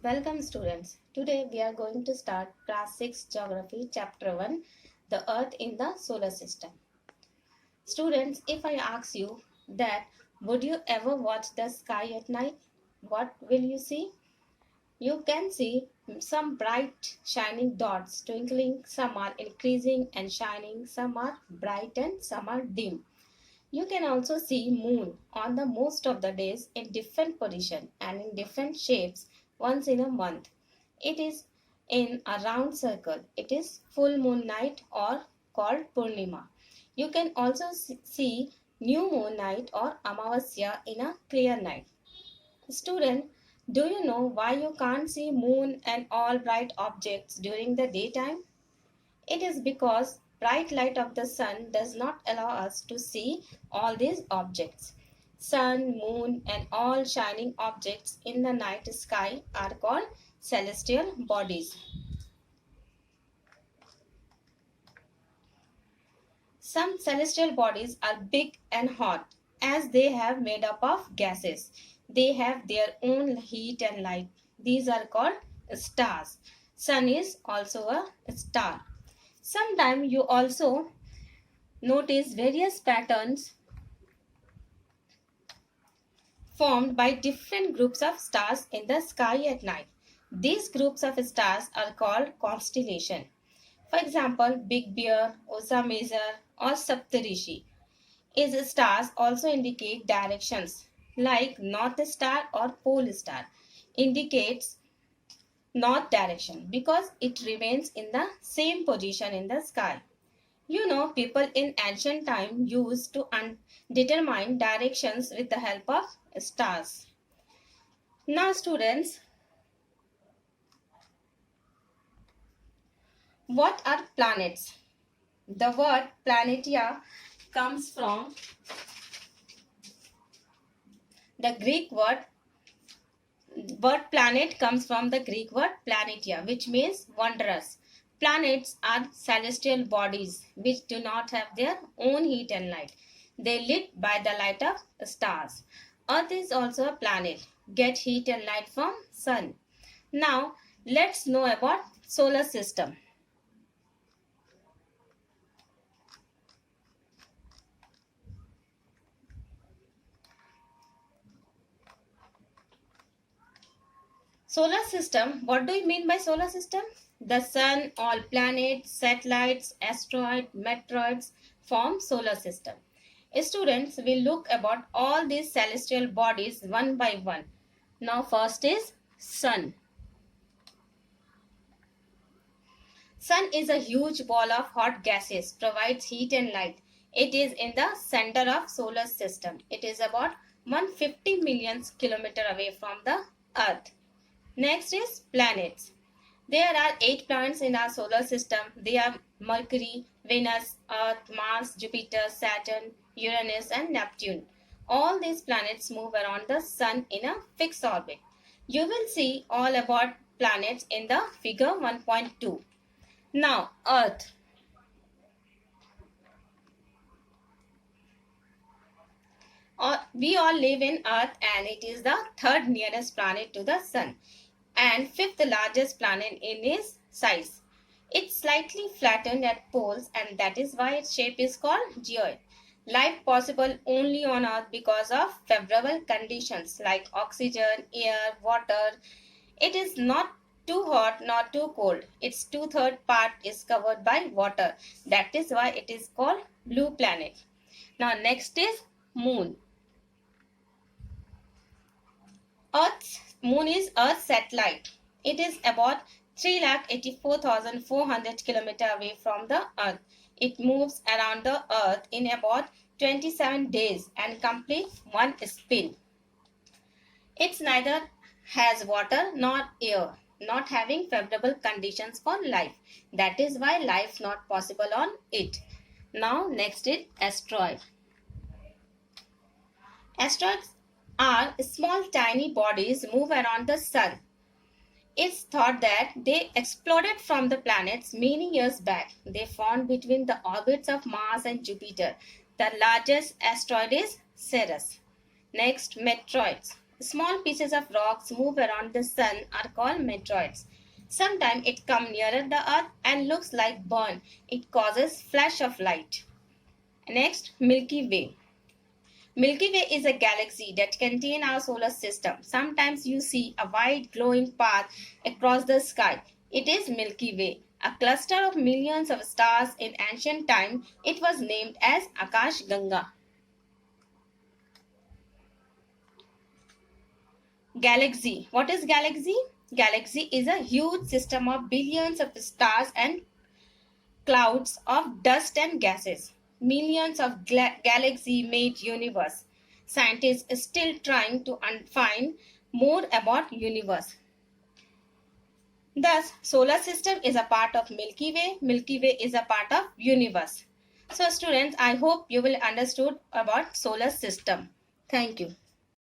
Welcome students. Today we are going to start class 6 geography chapter 1, the earth in the solar system. Students, if I ask you that would you ever watch the sky at night, what will you see? You can see some bright shining dots twinkling, some are increasing and shining, some are bright and some are dim. You can also see moon on the most of the days in different position and in different shapes once in a month. It is in a round circle. It is full moon night or called Purnima. You can also see new moon night or Amavasya in a clear night. Student, do you know why you can't see moon and all bright objects during the daytime? It is because bright light of the sun does not allow us to see all these objects. Sun, moon and all shining objects in the night sky are called celestial bodies. Some celestial bodies are big and hot as they have made up of gases. They have their own heat and light. These are called stars. Sun is also a star. Sometimes you also notice various patterns formed by different groups of stars in the sky at night. These groups of stars are called constellation. For example, Big Bear, Ursa Major or Saptarishi. Is stars also indicate directions like North Star or Pole Star indicates north direction because it remains in the same position in the sky. You know, people in ancient time used to determine directions with the help of stars. Now, students, what are planets? The word planetia comes from the Greek word planet comes from the Greek word planetia, which means wondrous. Planets are celestial bodies which do not have their own heat and light. They lit by the light of stars. Earth is also a planet, get heat and light from sun. Now, let's know about solar system. Solar system, what do you mean by solar system? The sun, all planets, satellites, asteroids, meteoroids form solar system. Students will look about all these celestial bodies one by one. Now first is sun. Sun is a huge ball of hot gases, provides heat and light. It is in the center of solar system. It is about 150 million kilometers away from the earth. Next is planets. There are 8 planets in our solar system. They are Mercury, Venus, Earth, Mars, Jupiter, Saturn, Uranus and Neptune. All these planets move around the sun in a fixed orbit. You will see all about planets in the figure 1.2. Now, Earth. We all live in Earth and it is the third nearest planet to the sun and fifth largest planet in its size. It's slightly flattened at poles and that is why its shape is called geoid. Life possible only on Earth because of favorable conditions like oxygen, air, water. It is not too hot nor too cold. Its two-third part is covered by water. That is why it is called blue planet. Now next is moon. Moon is Earth's satellite. It is about 384,400 kilometers away from the Earth. It moves around the Earth in about 27 days and completes one spin. It neither has water nor air, not having favorable conditions for life. That is why life not possible on it. Now next is asteroid. Asteroids are small tiny bodies move around the sun. It's thought that they exploded from the planets many years back. They formed between the orbits of Mars and Jupiter. The largest asteroid is Ceres. Next, meteoroids. Small pieces of rocks move around the sun are called meteoroids. Sometimes it comes nearer the earth and looks like burn. It causes flash of light. Next, Milky Way. Milky Way is a galaxy that contains our solar system. Sometimes you see a white glowing path across the sky. It is Milky Way, a cluster of millions of stars in ancient time. It was named as Akash Ganga. Galaxy. What is galaxy? Galaxy is a huge system of billions of stars and clouds of dust and gases. Millions of galaxy made universe. Scientists are still trying to find more about universe. Thus, solar system is a part of Milky Way. Milky Way is a part of universe. So students, I hope you will understood about solar system. Thank you.